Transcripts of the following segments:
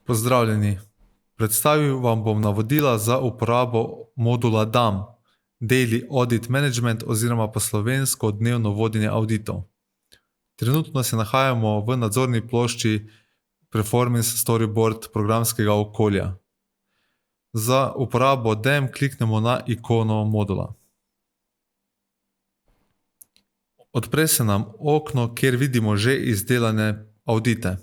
Pozdravljeni. Predstavil vam bom navodila za uporabo modula DAM, Daily Audit Management oziroma po slovensko dnevno vodenje auditov. Trenutno se nahajamo v nadzorni plošči Performance Storyboard programskega okolja. Za uporabo DAM kliknemo na ikono modula. Odpre se nam okno, kjer vidimo že izdelane audite.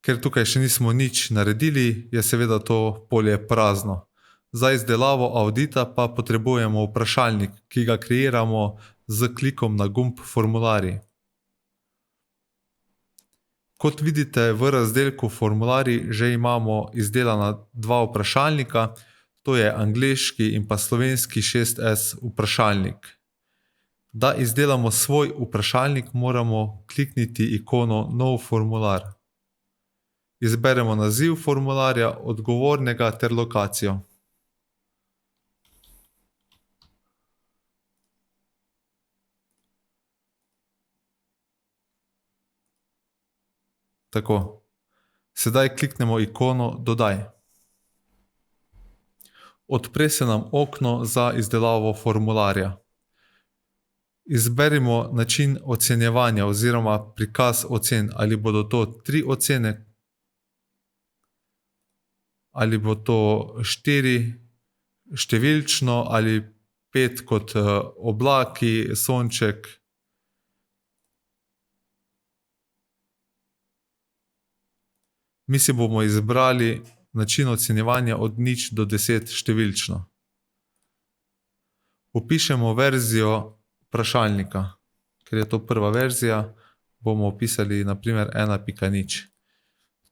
Ker tukaj še nismo nič naredili, je seveda to polje prazno. Za izdelavo audita pa potrebujemo vprašalnik, ki ga kreiramo s klikom na gumb Formularji. Kot vidite, v razdelku Formularji že imamo izdelana dva vprašalnika, to je angleški in pa slovenski 6S vprašalnik. Da izdelamo svoj vprašalnik, moramo klikniti ikono Nov formular. Izberemo naziv formularja, odgovornega ter lokacijo. Tako. Sedaj kliknemo ikono Dodaj. Odpre se nam okno za izdelavo formularja. Izberimo način ocenjevanja oziroma prikaz ocen, ali bodo to 3 ocene, ali bo to 4 številčno ali 5 kot oblaki, sonček. Mi si bomo izbrali način ocenjevanja od 0 do 10 številčno. Vpišemo verzijo vprašalnika. Ker je to prva verzija, bomo vpisali na primer 1.0.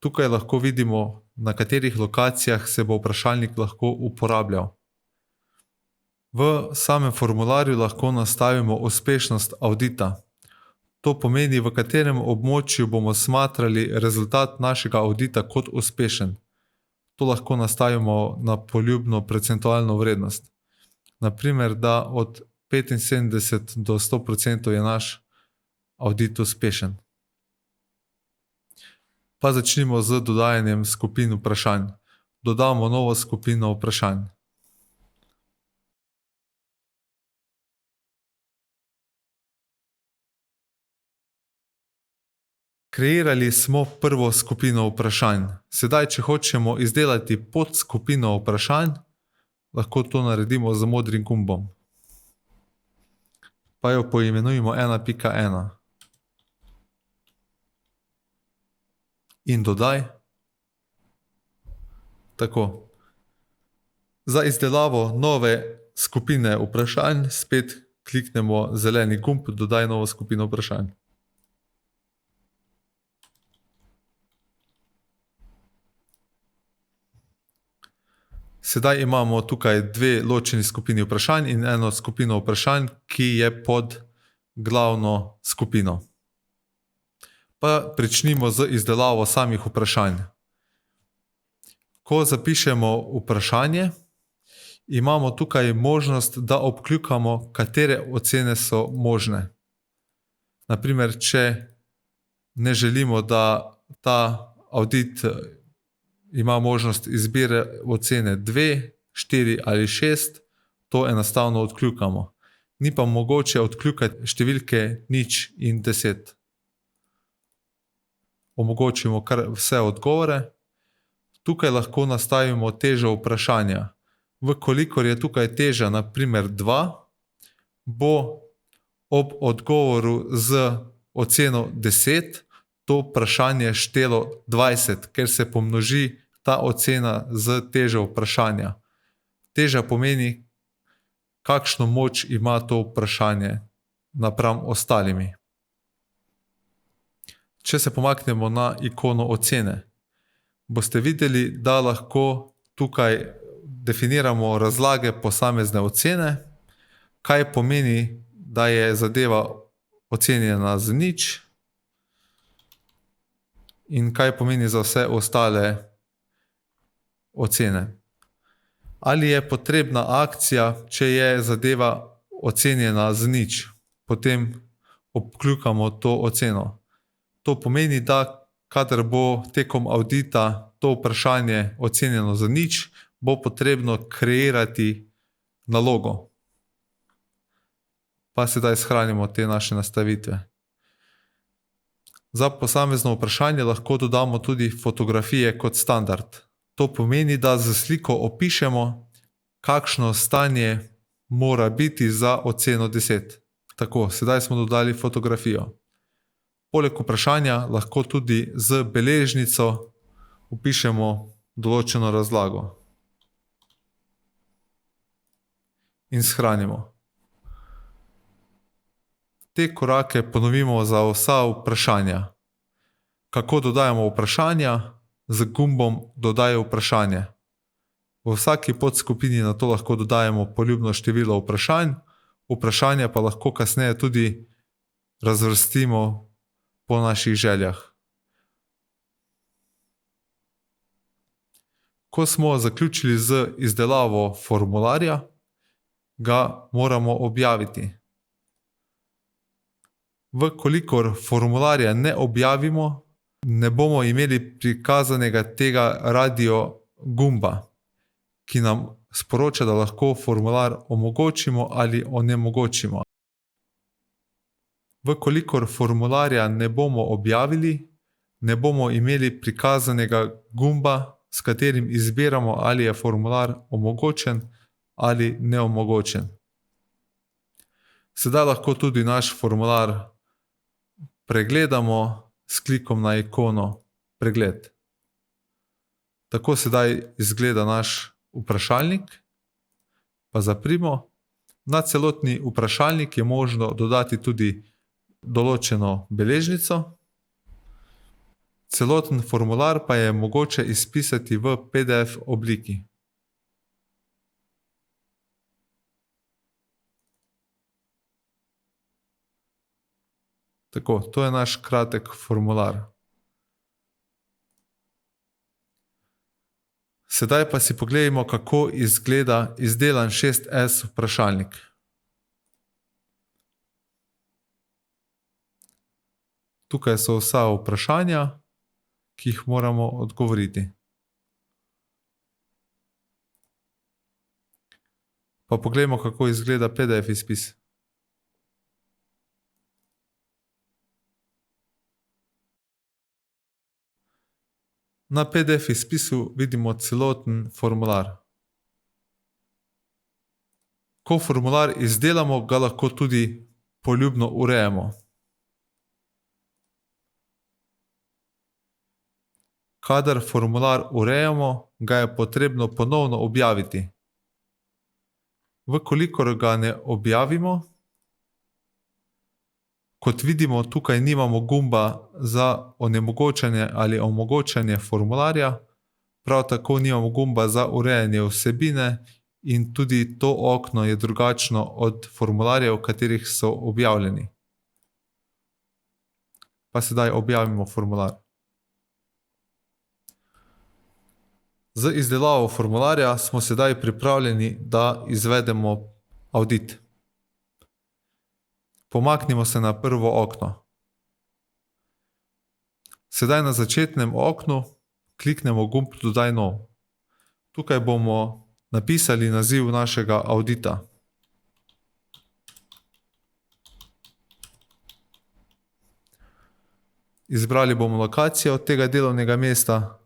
Tukaj lahko vidimo, na katerih lokacijah se bo vprašalnik lahko uporabljal. V samem formularju lahko nastavimo uspešnost audita. To pomeni, v katerem območju bomo smatrali rezultat našega audita kot uspešen. To lahko nastavimo na poljubno procentualno vrednost. Na primer, da od 75 do 100% je naš audit uspešen. Pa začnimo z dodajanjem skupin vprašanj. Dodamo novo skupino vprašanj. Kreirali smo prvo skupino vprašanj. Sedaj, če hočemo izdelati podskupino vprašanj, lahko to naredimo z modrim gumbom. Pa jo poimenujemo 1.1. In dodaj. Tako. Za izdelavo nove skupine vprašanj spet kliknemo zeleni gumb Dodaj novo skupino vprašanj. Sedaj imamo tukaj dve ločeni skupini vprašanj in eno skupino vprašanj, ki je pod glavno skupino. Pa pričnimo z izdelavo samih vprašanj. Ko zapišemo vprašanje, imamo tukaj možnost, da obkljukamo, katere ocene so možne. Na primer, če ne želimo, da ta audit ima možnost izbire ocene 2, 4 ali 6, to enostavno odkljukamo. Ni pa mogoče odkljukati številke 0 in 10. Omogočimo kar vse odgovore. Tukaj lahko nastavimo težo vprašanja. V kolikor je tukaj teža na primer 2, bo ob odgovoru z oceno 10 to vprašanje štelo 20, ker se pomnoži ta ocena z težo vprašanja. Teža pomeni, kakšno moč ima to vprašanje napram ostalimi. Če se pomaknemo na ikono ocene, boste videli, da lahko tukaj definiramo razlage posamezne ocene, kaj pomeni, da je zadeva ocenjena z 0 in kaj pomeni za vse ostale ocene. Ali je potrebna akcija, če je zadeva ocenjena z 0, potem obkljukamo to oceno. To pomeni, da kadar bo tekom audita to vprašanje ocenjeno za nič, bo potrebno kreirati nalogo. Pa sedaj shranimo te naše nastavitve. Za posamezno vprašanje lahko dodamo tudi fotografije kot standard. To pomeni, da z sliko opišemo, kakšno stanje mora biti za oceno 10. Tako, sedaj smo dodali fotografijo. Poleg vprašanja lahko tudi z beležnico vpišemo določeno razlago. In shranimo. Te korake ponovimo za vsa vprašanja. Kako dodajamo vprašanja? Z gumbom Dodaj vprašanje. V vsaki podskupini na to lahko dodajemo poljubno število vprašanj, vprašanja pa lahko kasneje tudi razvrstimo po naših željah. Ko smo zaključili z izdelavo formularja, ga moramo objaviti. Vkolikor formularja ne objavimo, ne bomo imeli prikazanega tega radio gumba, ki nam sporoča, da lahko formular omogočimo ali onemogočimo. Vkolikor formularja ne bomo objavili, ne bomo imeli prikazanega gumba, s katerim izbiramo, ali je formular omogočen ali neomogočen. Sedaj lahko tudi naš formular pregledamo s klikom na ikono Pregled. Tako sedaj izgleda naš vprašalnik. Pa zaprimo. Na celotni vprašalnik je možno dodati tudi določeno beležnico. Celoten formular pa je mogoče izpisati v PDF obliki. Tako, to je naš kratek formular. Sedaj pa si pogledajmo, kako izgleda izdelan 6S vprašalnik. Tukaj so vsa vprašanja, ki jih moramo odgovoriti. Pa poglejmo, kako izgleda PDF izpis. Na PDF izpisu vidimo celoten formular. Ko formular izdelamo, ga lahko tudi poljubno urejamo. Kadar formular urejamo, ga je potrebno ponovno objaviti. Vkolikor ga ne objavimo, kot vidimo, tukaj nimamo gumba za onemogočanje ali omogočanje formularja, prav tako nimamo gumba za urejanje vsebine in tudi to okno je drugačno od formularjev, v katerih so objavljeni. Pa sedaj objavimo formular. Z izdelavo formularja smo sedaj pripravljeni, da izvedemo avdit. Pomaknimo se na prvo okno. Sedaj na začetnem oknu kliknemo gumb Dodaj nov. Tukaj bomo napisali naziv našega avdita. Izbrali bomo lokacijo tega delovnega mesta.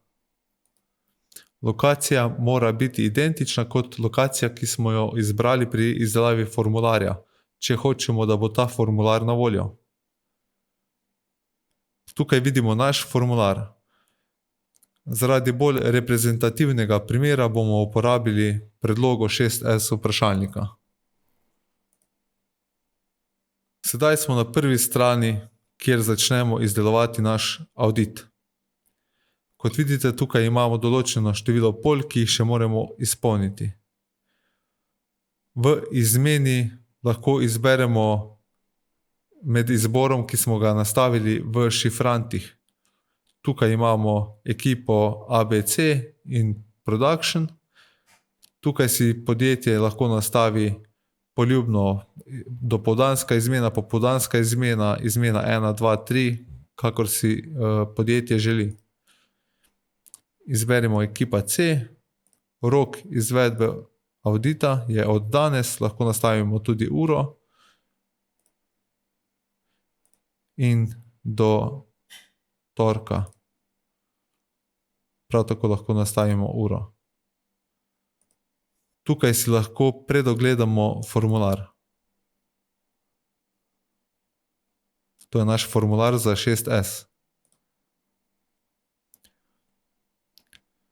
Lokacija mora biti identična kot lokacija, ki smo jo izbrali pri izdelavi formularja, če hočemo, da bo ta formular na voljo. Tukaj vidimo naš formular. Zaradi bolj reprezentativnega primera bomo uporabili predlogo 6S vprašalnika. Sedaj smo na prvi strani, kjer začnemo izdelovati naš avdit. Kot vidite, tukaj imamo določeno število polj, ki jih še moramo izpolniti. V izmeni lahko izberemo med izborom, ki smo ga nastavili v šifrantih. Tukaj imamo ekipo ABC in Production. Tukaj si podjetje lahko nastavi poljubno dopoldanska izmena, popoldanska izmena, izmena 1, 2, 3, kakor si podjetje želi. Izberimo ekipa C, rok izvedbe audita je od danes, lahko nastavimo tudi uro in do torka. Prav tako lahko nastavimo uro. Tukaj si lahko predogledamo formular. To je naš formular za 6S.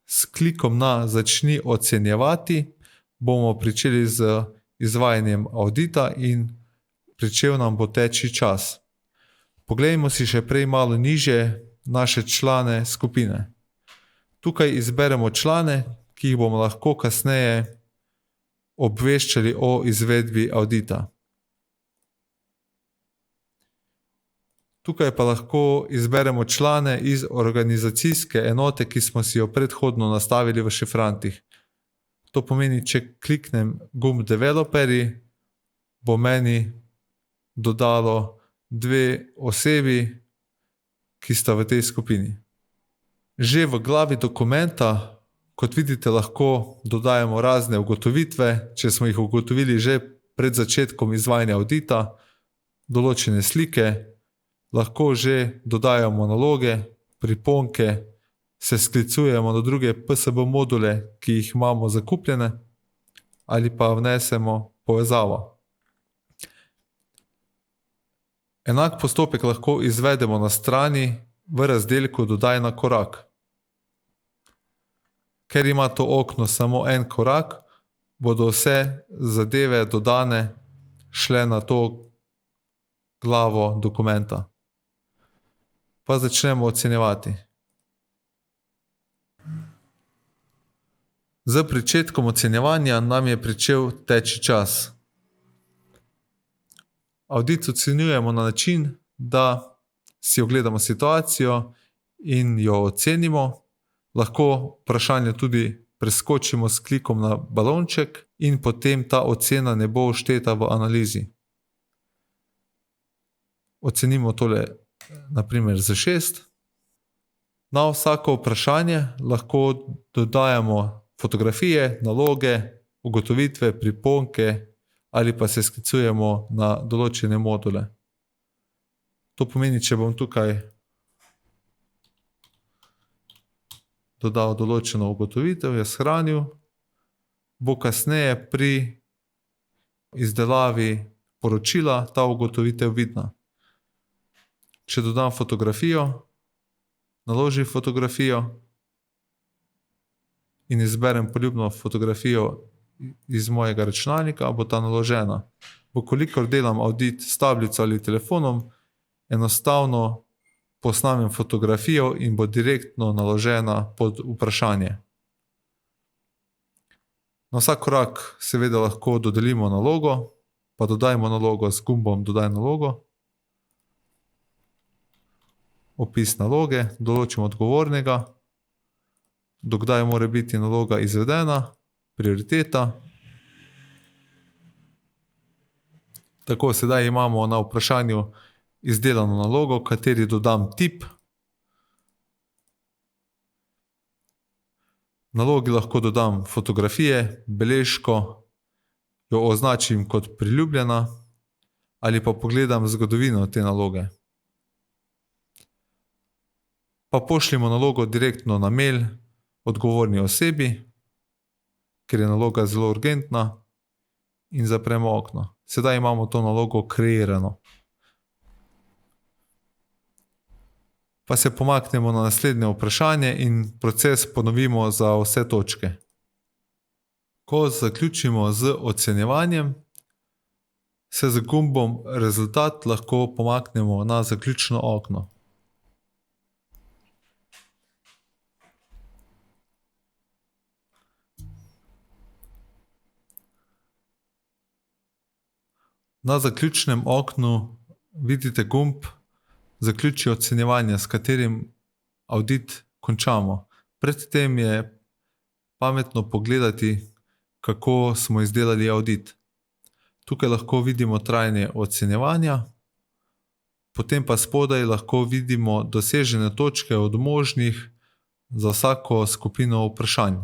S klikom na Začni ocenjevati bomo pričeli z izvajanjem audita in pričel nam bo teči čas. Poglejmo si še prej malo nižje naše člane skupine. Tukaj izberemo člane, ki jih bomo lahko kasneje obveščali o izvedbi audita. Tukaj pa lahko izberemo člane iz organizacijske enote, ki smo si jo predhodno nastavili v šifrantih. To pomeni, če kliknem gumb Developerji, bo meni dodalo 2 osebi, ki sta v tej skupini. Že v glavi dokumenta, kot vidite, lahko dodajamo razne ugotovitve, če smo jih ugotovili že pred začetkom izvajanja audita, določene slike, lahko že dodajamo naloge, priponke, se sklicujemo na druge PSB module, ki jih imamo zakupljene, ali pa vnesemo povezavo. Enak postopek lahko izvedemo na strani v razdelku Dodaj na korak. Ker ima to okno samo en korak, bodo vse zadeve dodane šle na to glavo dokumenta. Pa začnemo ocenjevati. Z pričetkom ocenjevanja nam je pričel teči čas. Audit ocenjujemo na način, da si ogledamo situacijo in jo ocenimo. Lahko vprašanje tudi preskočimo s klikom na balonček in potem ta ocena ne bo všteta v analizi. Ocenimo tole na primer za 6. Na vsako vprašanje lahko dodajamo fotografije, naloge, ugotovitve, priponke ali pa se sklicujemo na določene module. To pomeni, če bom tukaj dodal določeno ugotovitev, jo shranil, bo kasneje pri izdelavi poročila ta ugotovitev vidna. Če dodam fotografijo, naložim fotografijo in izberem poljubno fotografijo iz mojega računalnika, bo ta naložena. V kolikor delam audit s tablico ali telefonom, enostavno posnamem fotografijo in bo direktno naložena pod vprašanje. Na vsak korak seveda lahko dodelimo nalogo, pa dodajmo nalogo z gumbom Dodaj nalogo. Opis naloge, določimo odgovornega, do kdaj mora biti naloga izvedena, prioriteta. Tako, sedaj imamo na vprašanju izdelano nalogo, kateri dodam tip. Nalogi lahko dodam fotografije, beležko, jo označim kot priljubljena ali pa pogledam zgodovino te naloge. Pa pošljimo nalogo direktno na mail odgovorni osebi, ker je naloga zelo urgentna, in zapremo okno. Sedaj imamo to nalogo kreirano. Pa se pomaknemo na naslednje vprašanje in proces ponovimo za vse točke. Ko zaključimo z ocenjevanjem, se z gumbom Rezultat lahko pomaknemo na zaključno okno. Na zaključnem oknu vidite gumb Zaključi ocenjevanje, s katerim audit končamo. Pred tem je pametno pogledati, kako smo izdelali audit. Tukaj lahko vidimo trajanje ocenjevanja, potem pa spodaj lahko vidimo dosežene točke od možnih za vsako skupino vprašanj.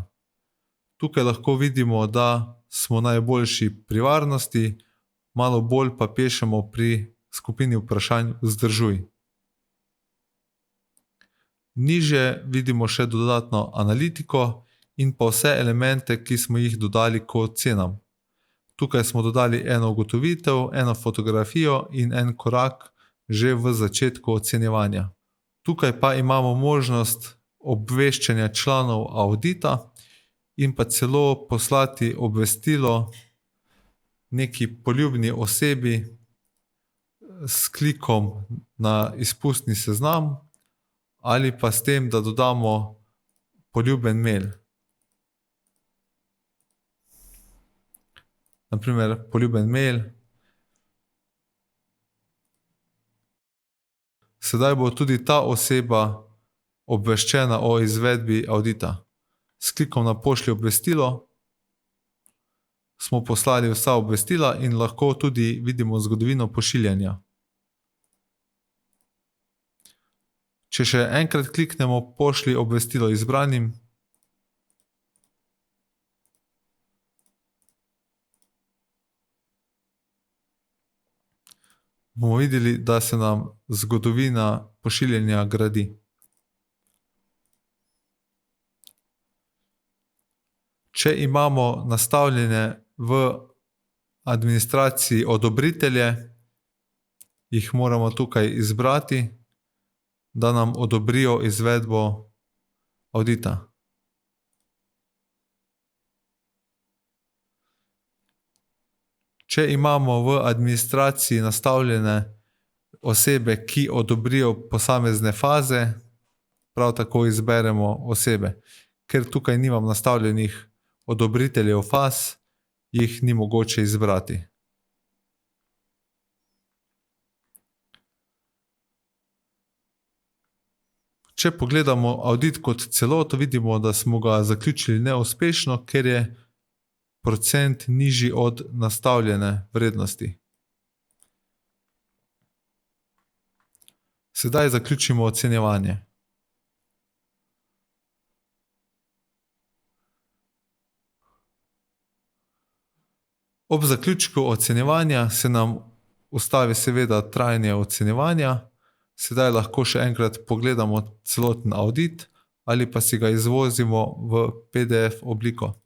Tukaj lahko vidimo, da smo najboljši pri varnosti, malo bolj pa pešemo pri skupini vprašanj vzdržuj. Nižje vidimo še dodatno analitiko in pa vse elemente, ki smo jih dodali k ocenam. Tukaj smo dodali eno ugotovitev, eno fotografijo in en korak že v začetku ocenjevanja. Tukaj pa imamo možnost obveščanja članov audita in pa celo poslati obvestilo neki poljubni osebi s klikom na izpustni seznam ali pa s tem, da dodamo poljuben mail. Naprimer, poljuben mail. Sedaj bo tudi ta oseba obveščena o izvedbi audita. S klikom na pošlji obvestilo smo poslali vsa obvestila in lahko tudi vidimo zgodovino pošiljanja. Če še enkrat kliknemo pošlji obvestilo izbranim, bomo videli, da se nam zgodovina pošiljanja gradi. Če imamo nastavljene v administraciji odobritelje, jih moramo tukaj izbrati, da nam odobrijo izvedbo audita. Če imamo v administraciji nastavljene osebe, ki odobrijo posamezne faze, prav tako izberemo osebe. Ker tukaj nimam nastavljenih odobriteljev faz, jih ni mogoče izbrati. Če pogledamo audit kot celoto, vidimo, da smo ga zaključili neuspešno, ker je procent nižji od nastavljene vrednosti. Sedaj zaključimo ocenjevanje. Ob zaključku ocenjevanja se nam ustavi seveda trajanje ocenjevanja. Sedaj lahko še enkrat pogledamo celoten audit ali pa si ga izvozimo v PDF obliko.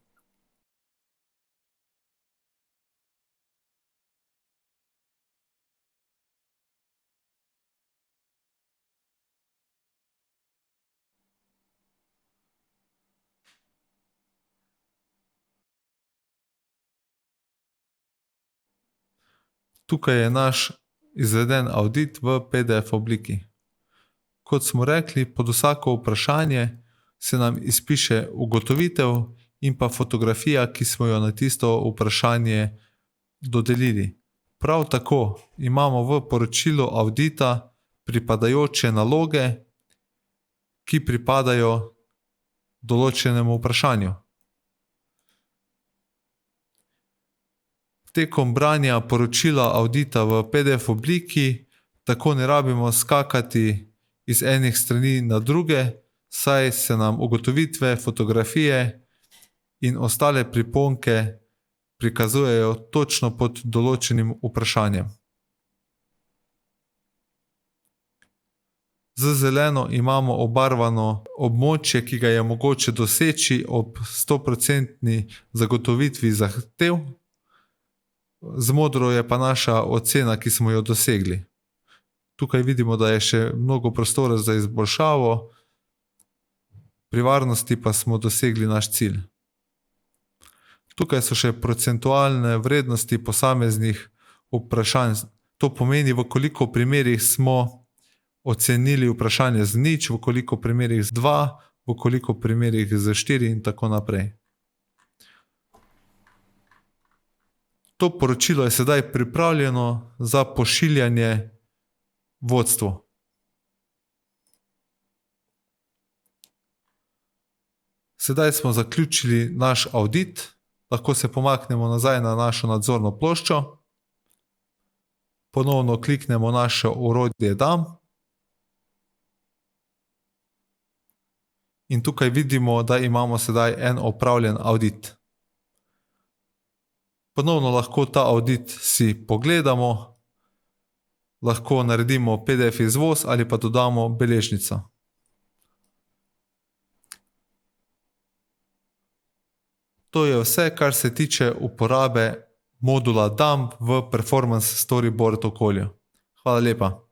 Tukaj je naš izveden audit v PDF obliki. Kot smo rekli, pod vsako vprašanje se nam izpiše ugotovitev in pa fotografija, ki smo jo na tisto vprašanje dodelili. Prav tako imamo v poročilu audita pripadajoče naloge, ki pripadajo določenemu vprašanju. Tekom branja poročila audita v PDF obliki tako ne rabimo skakati iz enih strani na druge, saj se nam ugotovitve, fotografije in ostale priponke prikazujejo točno pod določenim vprašanjem. Z zeleno imamo obarvano območje, ki ga je mogoče doseči ob 100% zagotovitvi zahtev, z modro je pa naša ocena, ki smo jo dosegli. Tukaj vidimo, da je še mnogo prostora za izboljšavo, pri varnosti pa smo dosegli naš cilj. Tukaj so še procentualne vrednosti posameznih vprašanj. To pomeni, v koliko primerih smo ocenili vprašanje z 0, v koliko primerih z 2, v koliko primerih z 4 in tako naprej. To poročilo je sedaj pripravljeno za pošiljanje vodstvu. Sedaj smo zaključili naš audit, lahko se pomaknemo nazaj na našo nadzorno ploščo, ponovno kliknemo naše orodje DAM In tukaj vidimo, da imamo sedaj en opravljen avdit. Ponovno lahko ta avdit si pogledamo, lahko naredimo PDF izvoz ali pa dodamo beležnico. To je vse, kar se tiče uporabe modula Dump v Performance Storyboard okolju. Hvala lepa.